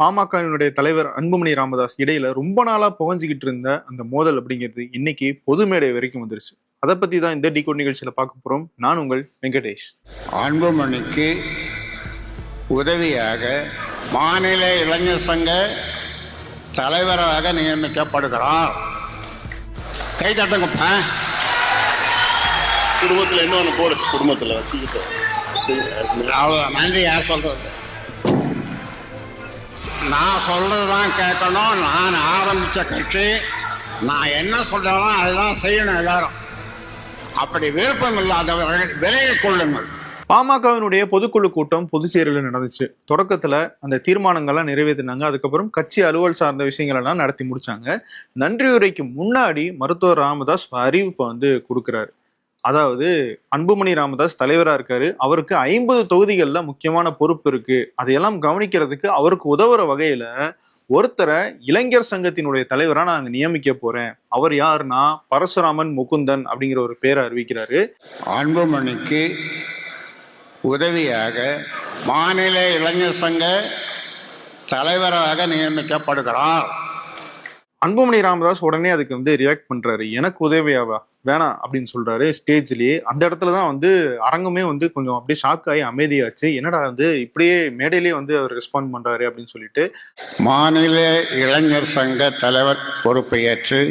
பாமகவினுடைய தலைவர் அன்புமணி ராமதாஸ் இடையில ரொம்ப நாளா புகஞ்சுக்கிட்டு இருந்த அந்த மோதல் அப்படிங்கிறது இன்னைக்கு பொது மேடை வரைக்கும் வந்துருச்சு. அதை பத்தி தான் இந்த டிகோட் நிகழ்ச்சியில பார்க்க போறோம். நான் உங்கள் வெங்கடேஷ். அன்புமணிக்கு உதவியாக மாநில இளைஞர் சங்க தலைவராக நியமிக்கப்படுகிறார். கை தட்டுங்கப்ப. குடும்பத்தில் என்ன ஒன்று போடு, குடும்பத்தில் வச்சுக்கிட்டு அவ்வளோதான். நன்றி. யார் சொல்றது? நான் சொல்றதுதான் கேட்கணும். நான் ஆரம்பிச்ச கட்சி, நான் என்ன சொல்றேனோ அதுதான் செய்யணும். எல்லாரும் அப்படி விருப்பம் இல்லாதவர்கள் விலகிக் கொள்ளுங்கள். பாமகவினுடைய பொதுக்குழு கூட்டம் பொதுச்சேரியில நடந்துச்சு. தொடக்கத்துல அந்த தீர்மானங்கள்லாம் நிறைவேற்றினாங்க. அதுக்கப்புறம் கட்சி அலுவல் சார்ந்த விஷயங்கள் எல்லாம் நடத்தி முடிச்சாங்க. நன்றியுரைக்கு முன்னாடி மருத்துவர் ராமதாஸ் அறிவிப்பை கொடுக்கிறாரு. அதாவது அன்புமணி ராமதாஸ் தலைவரா இருக்காரு, அவருக்கு 50 தொகுதிகள்ல முக்கியமான பொறுப்பு இருக்கு, அதையெல்லாம் கவனிக்கிறதுக்கு அவருக்கு உதவுற வகையில ஒருத்தரை இளைஞர் சங்கத்தினுடைய தலைவரா நான் அங்க நியமிக்க போறேன். அவர் யாருன்னா பரசுராமன் முகுந்தன் அப்படிங்கிற ஒரு பேரை அறிவிக்கிறாரு. அன்புமணிக்கு உதவியாக மாநில இளைஞர் சங்க தலைவராக நியமிக்கப்படுகிறார். அன்புமணி ராமதாஸ் உடனே அதுக்கு ரியாக்ட் பண்றாரு. எனக்கு உதவியாவா, வேணாம் அப்படின்னு சொல்றாரு. ஸ்டேஜ்லயே அந்த இடத்துலதான் அரங்கமே கொஞ்சம் அப்படியே ஷாக் ஆகி அமைதியாச்சு. என்னடா இப்படியே மேடையிலேயே அவர் ரெஸ்பாண்ட் பண்றாரு அப்படின்னு சொல்லிட்டு மாநில இளைஞர் சங்க தலைவர் பொறுப்பை ஏற்று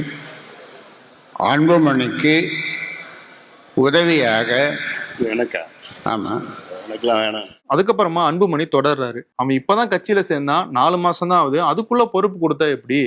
அன்புமணிக்கு உதவியாக எனக்கா? ஆமா, எனக்குலாம் வேணாம். அதுக்கப்புறமா அன்புமணி தொடர்றாரு. அவன் இப்பதான் கட்சியில சேர்ந்தா 4 மாசம் தான் ஆகுது, அதுக்குள்ள பொறுப்பு கொடுத்தா எப்படி?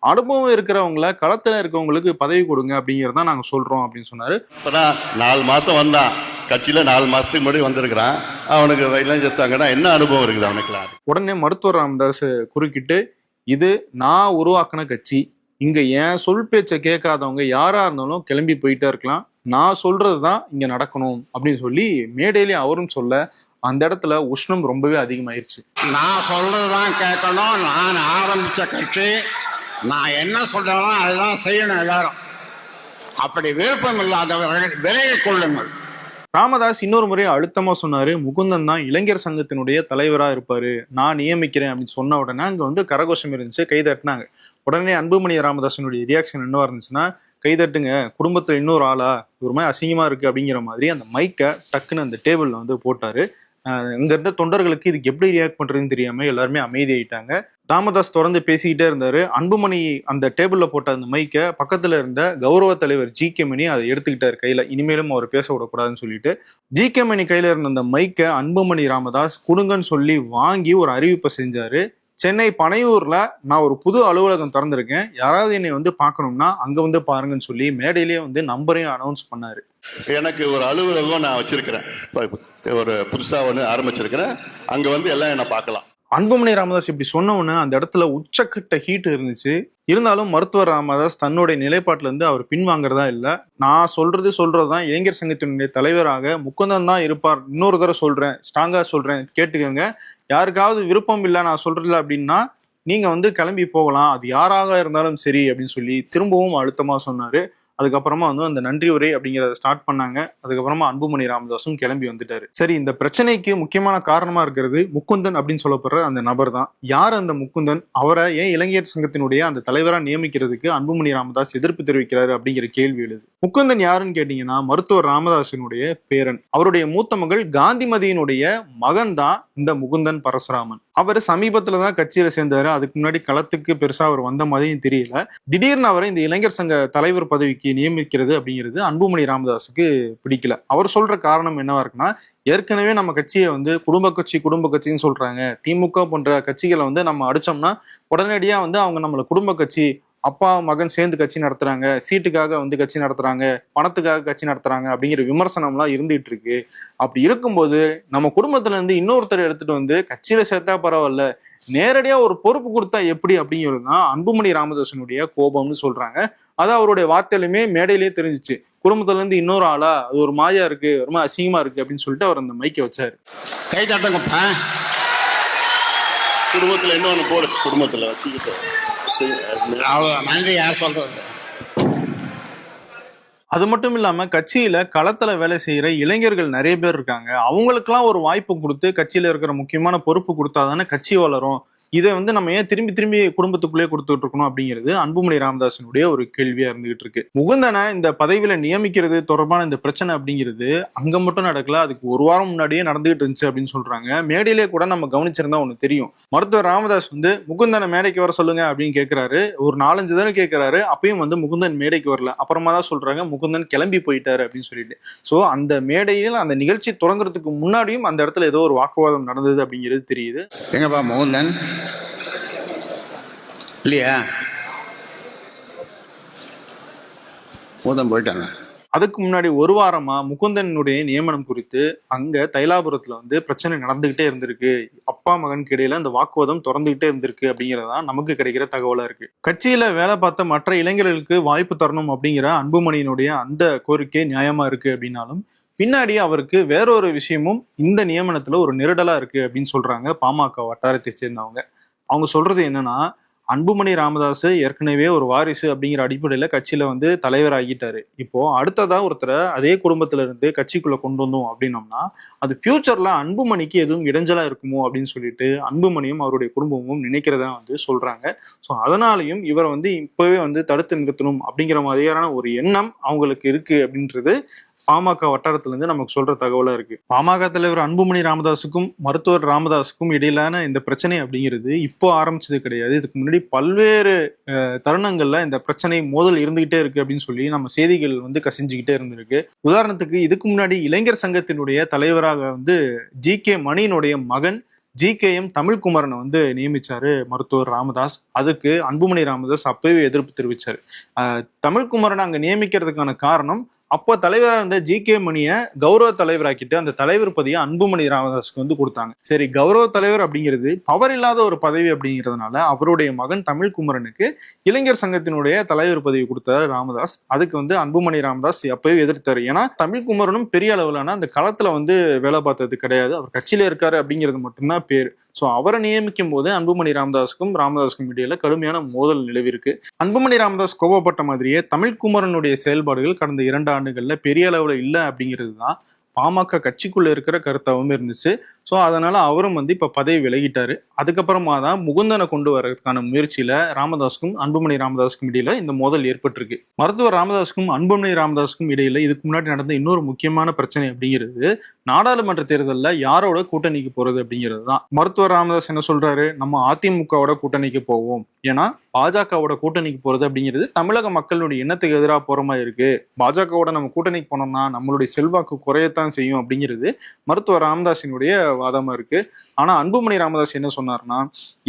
அனுபவம் இருக்கிறவங்கள, களத்துல இருக்கவங்களுக்கு பதவி கொடுங்க அப்படிங்கறத நாங்க சொல்றோம் அப்படின்னு சொன்னாரு. இப்பதான் 4 மாசம் வந்தான் கட்சியில, 4 மாசத்துக்கு முன்னாடி வந்திருக்கிறான். அவனுக்கு இளைஞர் சங்கம்னா என்ன அனுபவம் இருக்குது அவனுக்குலாம்? உடனே மருத்துவர் ராமதாஸ் குறுக்கிட்டு, இது நான் உருவாக்குன கட்சி, இங்க என் சொல் பேச்ச கேட்காதவங்க யாரா இருந்தாலும் கிளம்பி போயிட்டே இருக்கலாம், நான் சொல்றதுதான் இங்க நடக்கணும் அப்படின்னு சொல்லி மேடையிலேயே அவரும் சொல்ல அந்த இடத்துல உஷ்ணம் ரொம்பவே அதிகமாயிருச்சு. நான் சொல்றதுதான் கேட்கணும். நான் ஆரம்பிச்ச கட்சி, நான் என்ன சொல்றேனோ அதுதான் செய்யணும். எல்லாரும் அப்படி விருப்பம் இல்லாதவர்கள் விலகிக் கொள்ளுங்கள். ராமதாஸ் இன்னொரு முறை அழுத்தமா சொன்னாரு, முகுந்தன் தான் இளைஞர் சங்கத்தினுடைய தலைவரா இருப்பாரு, நான் நியமிக்கிறேன் அப்படின்னு சொன்ன உடனே அங்க கரகோஷம் இருந்துச்சு, கைதட்டினாங்க. உடனே அன்புமணி ராமதாசனுடைய ரியாக்ஷன் என்னவா இருந்துச்சுன்னா, கைதட்டுங்க, குடும்பத்துல இன்னொரு ஆளா, ஒரு மாதிரி அசிங்கமா இருக்கு அப்படிங்கிற மாதிரி அந்த மைக்கை டக்குன்னு அந்த டேபிள்ல போட்டாரு. இங்க இருந்த தொண்டர்களுக்கு இதுக்கு எப்படி ரியாக்ட் பண்றதுன்னு தெரியாம எல்லாருமே அமைதி ஆயிட்டாங்க. ராமதாஸ் தொடர்ந்து பேசிக்கிட்டே இருந்தாரு. அன்புமணி அந்த டேபிள்ல போட்ட அந்த மைக்கை பக்கத்துல இருந்த கௌரவ தலைவர் ஜி.கே. மணி அதை எடுத்துக்கிட்டாரு கையில, இனிமேலும் அவர் பேச விடக்கூடாதுன்னு சொல்லிட்டு. ஜி.கே. மணி கையில இருந்த அந்த மைக்கை அன்புமணி ராமதாஸ் கொடுங்கன்னு சொல்லி வாங்கி ஒரு அறிவிப்பை செஞ்சாரு. சென்னை பனையூர்ல நான் ஒரு புது அலுவலகம் திறந்திருக்கேன், யாராவது என்னை பார்க்கணும்னா அங்க பாருங்கன்னு சொல்லி மேடையிலேயே நம்பரையும் அனௌன்ஸ் பண்ணாரு. எனக்கு ஒரு அலுவலகம் நான் வச்சிருக்கிறேன், ஒரு புதுசா ஒன்று ஆரம்பிச்சிருக்கிறேன், அங்க எல்லாம் என்ன பார்க்கலாம். அன்புமணி ராமதாஸ் இப்படி சொன்ன உடனே அந்த இடத்துல உச்சக்கட்ட ஹீட் இருந்துச்சு. இருந்தாலும் மருத்துவர் ராமதாஸ் தன்னுடைய நிலைப்பாட்டுல இருந்து அவர் பின்வாங்கறதா இல்ல. நான் சொல்றதுதான் இளைஞர் சங்கத்தினுடைய தலைவராக முகுந்தன் தான் இருப்பார், இன்னொரு தடவை சொல்றேன், ஸ்ட்ராங்கா சொல்றேன், கேட்டுக்கோங்க. யாருக்காவது விருப்பம் இல்லை நான் சொல்றதில்ல அப்படின்னா நீங்க கிளம்பி போகலாம், அது யாராக இருந்தாலும் சரி அப்படின்னு சொல்லி திரும்பவும் அழுத்தமா சொன்னாரு. அதுக்கப்புறமா அந்த நன்றி உரை அப்படிங்கிறத ஸ்டார்ட் பண்ணாங்க. அதுக்கப்புறமா அன்புமணி ராமதாஸும் கிளம்பி வந்துட்டாரு. சரி, இந்த பிரச்சனைக்கு முக்கியமான காரணமா இருக்கிறது முகுந்தன் அப்படின்னு சொல்லப்படுற அந்த நபர் தான். யார் அந்த முகுந்தன்? அவரை ஏன் இளைஞர் சங்கத்தினுடைய அந்த தலைவரா நியமிக்கிறதுக்கு அன்புமணி ராமதாஸ் எதிர்ப்பு தெரிவிக்கிறாரு அப்படிங்கிற கேள்வி எழுது. முகுந்தன் யாருன்னு கேட்டீங்கன்னா மருத்துவர் ராமதாஸினுடைய பேரன். அவருடைய மூத்த மகள் காந்திமதியினுடைய மகன் தான் இந்த முகுந்தன் பரசுராமன். அவர் சமீபத்துலதான் கட்சியில சேர்ந்தாரு. அதுக்கு முன்னாடி களத்துக்கு பெருசா அவர் வந்த மாதிரியும் தெரியல. திடீர்னு அவரை இந்த இளைஞர் சங்க தலைவர் பதவிக்கு நியமிக்கிறது அப்படிங்கிறது அன்புமணி ராமதாஸுக்கு பிடிக்கல. அவர் சொல்ற காரணம் என்னவா இருக்குன்னா, ஏற்கனவே நம்ம கட்சியை குடும்ப கட்சின்னு சொல்றாங்க. திமுக போன்ற கட்சிகளை நம்ம அடிச்சோம்னா உடனடியா அவங்க நம்மள குடும்ப கட்சி, அப்பா மகன் சேர்ந்து கட்சி நடத்துறாங்க, சீட்டுக்காக கட்சி நடத்துறாங்க, பணத்துக்காக கட்சி நடத்துறாங்க அப்படிங்கிற விமர்சனம்லாம் இருந்துட்டு இருக்கு. அப்படி இருக்கும்போது நம்ம குடும்பத்துல இருந்து இன்னொருத்தர் எடுத்துட்டு கட்சியில சேர்த்தா பரவாயில்ல, நேரடியா ஒரு பொறுப்பு கொடுத்தா எப்படி அப்படிங்கிறதுதான் அன்புமணி ராமதாசனுடைய கோபம்னு சொல்றாங்க. அது அவருடைய வார்த்தையிலுமே மேடையிலேயே தெரிஞ்சிச்சு. குடும்பத்துல இருந்து இன்னொரு ஆளா, அது ஒரு மாயா இருக்கு, ரொம்ப அசிங்கமா இருக்கு அப்படின்னு சொல்லிட்டு அவர் அந்த மைக்கை வச்சாரு. கை தட்டுங்கப்பா. குடும்பத்துல என்ன ஒன்று போடு, குடும்பத்துல வச்சுக்கிட்டு அவ்வளவுதான். நன்றி. யார் சொல்றது? அது மட்டும் இல்லாம கட்சியில களத்துல வேலை செய்யற இளைஞர்கள் நிறைய பேர் இருக்காங்க. அவங்களுக்கெல்லாம் ஒரு வாய்ப்பு கொடுத்து கட்சியில இருக்கிற முக்கியமான பொறுப்பு கொடுத்தாதானே கட்சி வளரும். இதை வந்து நம்ம ஏன் திரும்பி திரும்பி குடும்பத்துக்குள்ளே கொடுத்துட்டு இருக்கணும் அப்படிங்கிறது அன்புமணி ராமதாசனுடைய ஒரு கேள்வியா இருந்துகிட்டு இருக்கு. முகுந்தனை இந்த பதவியில நியமிக்கிறது தொடர்பான இந்த பிரச்சனை அப்படிங்கிறது அங்க மட்டும் நடக்கல, அதுக்கு ஒரு வாரம் முன்னாடியே நடந்துகிட்டு இருந்துச்சு அப்படின்னு சொல்றாங்க. மேடையிலே கூட நம்ம கவனிச்சிருந்தா ஒண்ணு தெரியும். மருத்துவர் ராமதாஸ் வந்து முகுந்தனை மேடைக்கு வர சொல்லுங்க அப்படின்னு கேட்கிறாரு. ஒரு 4-5 தடவை கேட்கிறாரு. அப்பயும் வந்து முகுந்தன் மேடைக்கு வரல. அப்புறமா தான் சொல்றாங்க முகுந்தன் கிளம்பி போயிட்டாரு அப்படின்னு சொல்லிட்டு. சோ அந்த மேடையில் அந்த நிகழ்ச்சி தொடங்குறதுக்கு முன்னாடியும் அந்த இடத்துல ஏதோ ஒரு வாக்குவாதம் நடந்தது அப்படிங்கிறது தெரியுது. எங்கப்பா முகுந்தன் இல்லையா? முகுந்தன் போயிட்டாங்க. அதுக்கு முன்னாடி ஒரு வாரமா முகுந்தனுடைய நியமனம் குறித்து அங்க தைலாபுரத்துல வந்து பிரச்சனை நடந்துகிட்டே இருந்திருக்கு. அப்பா மகனுக்கு இடையில அந்த வாக்குவாதம் தொடர்ந்துகிட்டே இருந்திருக்கு அப்படிங்கறதான் நமக்கு கிடைக்கிற தகவலா இருக்கு. கட்சியில வேலை பார்த்த மற்ற இளைஞர்களுக்கு வாய்ப்பு தரணும் அப்படிங்கிற அன்புமணியினுடைய அந்த கோரிக்கை நியாயமா இருக்கு அப்படின்னாலும் பின்னாடி அவருக்கு வேறொரு விஷயமும் இந்த நியமனத்துல ஒரு நெருடலா இருக்கு அப்படின்னு சொல்றாங்க பாமக வட்டாரத்தை சேர்ந்தவங்க. அவங்க சொல்றது என்னன்னா, அன்புமணி ராமதாஸ் ஏற்கனவே ஒரு வாரிசு அப்படிங்கிற அடிப்படையில கட்சியில வந்து தலைவர் ஆகிட்டாரு. இப்போ அடுத்ததா ஒருத்தரை அதே குடும்பத்துல இருந்து கட்சிக்குள்ள கொண்டு வந்தோம் அப்படின்னோம்னா அது ஃபியூச்சர்ல அன்புமணிக்கு எதுவும் இடைஞ்சலா இருக்குமோ அப்படின்னு சொல்லிட்டு அன்புமணியும் அவருடைய குடும்பமும் நினைக்கிறதா வந்து சொல்றாங்க. ஸோ அதனாலையும் இவரை வந்து இப்பவே வந்து தடுத்து நிறுத்தணும் அப்படிங்கிற மாதிரியான ஒரு எண்ணம் அவங்களுக்கு இருக்கு அப்படின்றது பாமக வட்டாரத்துல இருந்து நமக்கு சொல்ற தகவலா இருக்கு. பாமக தலைவர் அன்புமணி ராமதாஸுக்கும் மருத்துவர் ராமதாஸுக்கும் இடையிலான இந்த பிரச்சனை அப்படிங்கிறது இப்போ ஆரம்பிச்சது கிடையாது. இதுக்கு முன்னாடி பல்வேறு தருணங்கள்ல இந்த பிரச்சனை மோதல் இருந்துகிட்டே இருக்கு அப்படின்னு சொல்லி நம்ம செய்திகள் வந்து கசிஞ்சுக்கிட்டே இருந்திருக்கு. உதாரணத்துக்கு இதுக்கு முன்னாடி இளைஞர் சங்கத்தினுடைய தலைவராக வந்து ஜி.கே. மணியினுடைய மகன் ஜி.கே.எம். தமிழ்குமரனை வந்து நியமிச்சாரு மருத்துவர் ராமதாஸ். அதுக்கு அன்புமணி ராமதாஸ் அப்பவே எதிர்ப்பு தெரிவிச்சாரு. தமிழ்குமரனை அங்க நியமிக்கிறதுக்கான காரணம், அப்போ தலைவராக இருந்த ஜி.கே. மணியை கௌரவ தலைவராக்கிட்டு அந்த தலைவர் பதவியை அன்புமணி ராமதாஸுக்கு வந்து கொடுத்தாங்க. சரி, கௌரவ தலைவர் அப்படிங்கிறது பவர் இல்லாத ஒரு பதவி அப்படிங்கிறதுனால அவருடைய மகன் தமிழ்குமரனுக்கு இளைஞர் சங்கத்தினுடைய தலைவர் பதவி கொடுத்தாரு ராமதாஸ். அதுக்கு வந்து அன்புமணி ராமதாஸ் எப்பயும் எதிர்த்தாரு. ஏன்னா தமிழ்குமரனும் பெரிய அளவிலான அந்த களத்துல வந்து வேலை பார்த்தது கிடையாது, அவர் கட்சியில இருக்காரு அப்படிங்கிறது மட்டும்தான் பேரு. ஸோ அவரை நியமிக்கும் போது அன்புமணி ராமதாஸுக்கும் இடையில கடுமையான மோதல் நிலவிருக்கு. அன்புமணி ராமதாஸ் கோபப்பட்ட மாதிரியே தமிழ்குமரனுடைய செயல்பாடுகள் கடந்த 2 ஆண்டுகள்ல பெரிய அளவுல இல்லை அப்படிங்கிறது தான் பாமக கட்சிக்குள்ள இருக்கிற கருத்தாவும் இருந்துச்சு. ஸோ அதனால அவரும் வந்து இப்ப பதவி விலகிட்டாரு. அதுக்கப்புறமா தான் முகுந்தனை கொண்டு வர்றதுக்கான முயற்சியில ராமதாஸுக்கும் அன்புமணி ராமதாஸுக்கும் இடையில இந்த மோதல் ஏற்பட்டிருக்கு. மருத்துவர் ராமதாஸுக்கும் அன்புமணி ராமதாஸுக்கும் இடையில இதுக்கு முன்னாடி நடந்த இன்னொரு முக்கியமான பிரச்சனை அப்படிங்கிறது நாடாளுமன்ற தேர்தலில் யாரோட கூட்டணிக்கு போறது அப்படிங்கிறது தான். மருத்துவர் ராமதாஸ் என்ன சொல்றாரு, நம்ம அதிமுகவோட கூட்டணிக்கு போவோம், ஏன்னா பாஜகவோட கூட்டணிக்கு போறது அப்படிங்கிறது தமிழக மக்களுடைய எண்ணத்துக்கு எதிராக போற மாதிரி இருக்கு, பாஜகவோட நம்ம கூட்டணிக்கு போனோம்னா நம்மளுடைய செல்வாக்கு குறையத்தான் செய்யும் அப்படிங்கிறது மருத்துவர் ராமதாஸினுடைய வாதமா இருக்கு. ஆனா அன்புமணி ராமதாஸ் என்ன சொன்னார்னா,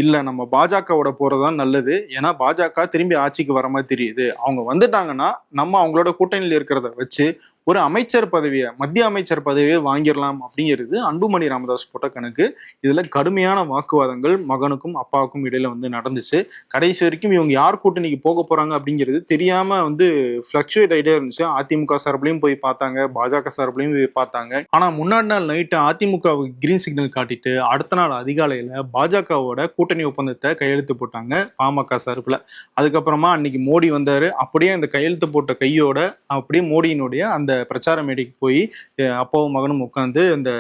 இல்ல நம்ம பாஜகவோட போறதுதான் நல்லது, ஏன்னா பாஜக திரும்பி ஆட்சிக்கு வர மாதிரி தெரியுது, அவங்க வந்துட்டாங்கன்னா நம்ம அவங்களோட கூட்டணியில் இருக்கிறத வச்சு ஒரு அமைச்சர் பதவியை, மத்திய அமைச்சர் பதவியை வாங்கிடலாம் அப்படிங்கிறது அன்புமணி ராமதாஸ் போட்ட கணக்கு. இதுல கடுமையான வாக்குவாதங்கள் மகனுக்கும் அப்பாவுக்கும் இடையில வந்து நடந்துச்சு. கடைசி வரைக்கும் இவங்க யார் கூட்டணிக்கு போக போறாங்க அப்படிங்கிறது தெரியாம வந்து பிளக்சுவேட் ஆகிட்டே இருந்துச்சு. அதிமுக சார்பிலையும் போய் பார்த்தாங்க, பாஜக சார்பிலையும் போய் பார்த்தாங்க. ஆனா முன்னாடி நாள் நைட்டு அதிமுகவுக்கு கிரீன் சிக்னல் காட்டிட்டு அடுத்த நாள் அதிகாலையில பாஜகவோட கூட்டணி ஒப்பந்தத்தை கையெழுத்து போட்டாங்க பாமக சார்பில். அதுக்கப்புறமா அன்னைக்கு மோடி வந்தாரு. அப்படியே அந்த கையெழுத்து போட்ட கையோட அப்படியே மோடியினுடைய அந்த பிரச்சார மேடைக்கு போய் அப்பாவும் மகனும் உட்கார்ந்து இந்த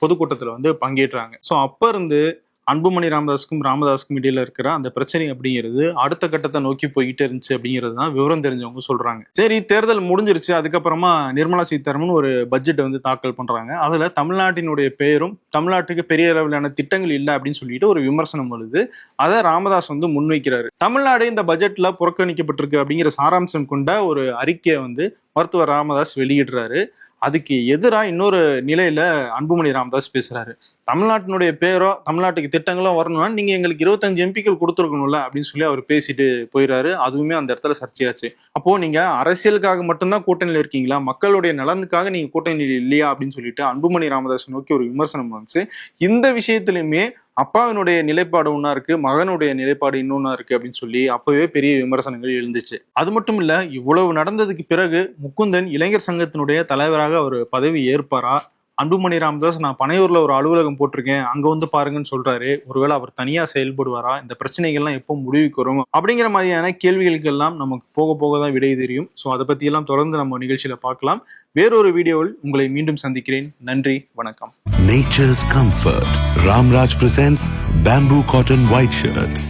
பொதுக்கூட்டத்துல வந்து பங்கேற்றாங்க. ஸோ அப்ப இருந்து அன்புமணி ராமதாஸுக்கும் இடையில இருக்கிற அந்த பிரச்சனை அப்படிங்கிறது அடுத்த கட்டத்தை நோக்கி போய்கிட்டே இருந்துச்சு அப்படிங்கிறது தான் விவரம் தெரிஞ்சவங்க சொல்றாங்க. சரி, தேர்தல் முடிஞ்சிருச்சு. அதுக்கப்புறமா நிர்மலா சீதாராமன் ஒரு பட்ஜெட்டை வந்து தாக்கல் பண்றாங்க. அதுல தமிழ்நாட்டினுடைய பெயரும் தமிழ்நாட்டுக்கு பெரிய அளவிலான திட்டங்கள் இல்லை அப்படின்னு சொல்லிட்டு ஒரு விமர்சனம் வருது. அதை ராமதாஸ் வந்து முன்வைக்கிறாரு. தமிழ்நாடு இந்த பட்ஜெட்ல புறக்கணிக்கப்பட்டிருக்கு அப்படிங்கிற சாராம்சம் கொண்ட ஒரு அறிக்கையை வந்து மருத்துவர் ராமதாஸ் வெளியிடுறாரு. அதுக்கு எதிராக இன்னொரு நிலையில அன்புமணி ராமதாஸ் பேசுறாரு. தமிழ்நாட்டினுடைய பேரோ தமிழ்நாட்டுக்கு திட்டங்களோ வரணும்னா நீங்க எங்களுக்கு 25 எம்பிக்கள் கொடுத்துருக்கணும்ல அப்படின்னு சொல்லி அவர் பேசிட்டு போயிடுறாரு. அதுவுமே அந்த இடத்துல சர்ச்சையாச்சு. அப்போ நீங்க அரசியலுக்காக மட்டும்தான் கூட்டணியில் இருக்கீங்களா, மக்களுடைய நலனுக்காக நீங்க கூட்டணியில் இல்லையா அப்படின்னு சொல்லிட்டு அன்புமணி ராமதாஸ் நோக்கி ஒரு விமர்சனம் வந்துச்சு. இந்த விஷயத்திலுமே அப்பாவினுடைய நிலைப்பாடு ஒன்னா இருக்கு, மகனுடைய நிலைப்பாடு இன்னொன்னா இருக்கு அப்படின்னு சொல்லி அப்பவே பெரிய விமர்சனங்கள் எழுந்துச்சு. அது மட்டும் இல்ல, இவ்வளவு நடந்ததுக்கு பிறகு முகுந்தன் இளைஞர் சங்கத்தினுடைய தலைவராக அவர் பதவி ஏற்பாரா, அன்புமணி ராமதாஸ் நான் பனையூர்ல ஒரு அலுவலகம் போட்டிருக்கேன், அங்க வந்து பாருங்கன்னு சொல்றாரு. ஒருவேளை அவர் தனியா செயல்படுவாரா? இந்த பிரச்சனைகள்லாம் எப்போ முடிவுக்கு வரும்? அப்படிங்கிற மாதிரியான கேள்விகளுக்கு எல்லாம் நமக்கு போக போக தான் விடை தெரியும். ஸோ அதை பத்தி எல்லாம் தொடர்ந்து நம்ம நிகழ்ச்சியில பார்க்கலாம். வேறொரு வீடியோவில் உங்களை மீண்டும் சந்திக்கிறேன். நன்றி, வணக்கம். Nature's Comfort. Ramraj presents Bamboo Cotton White Shirts.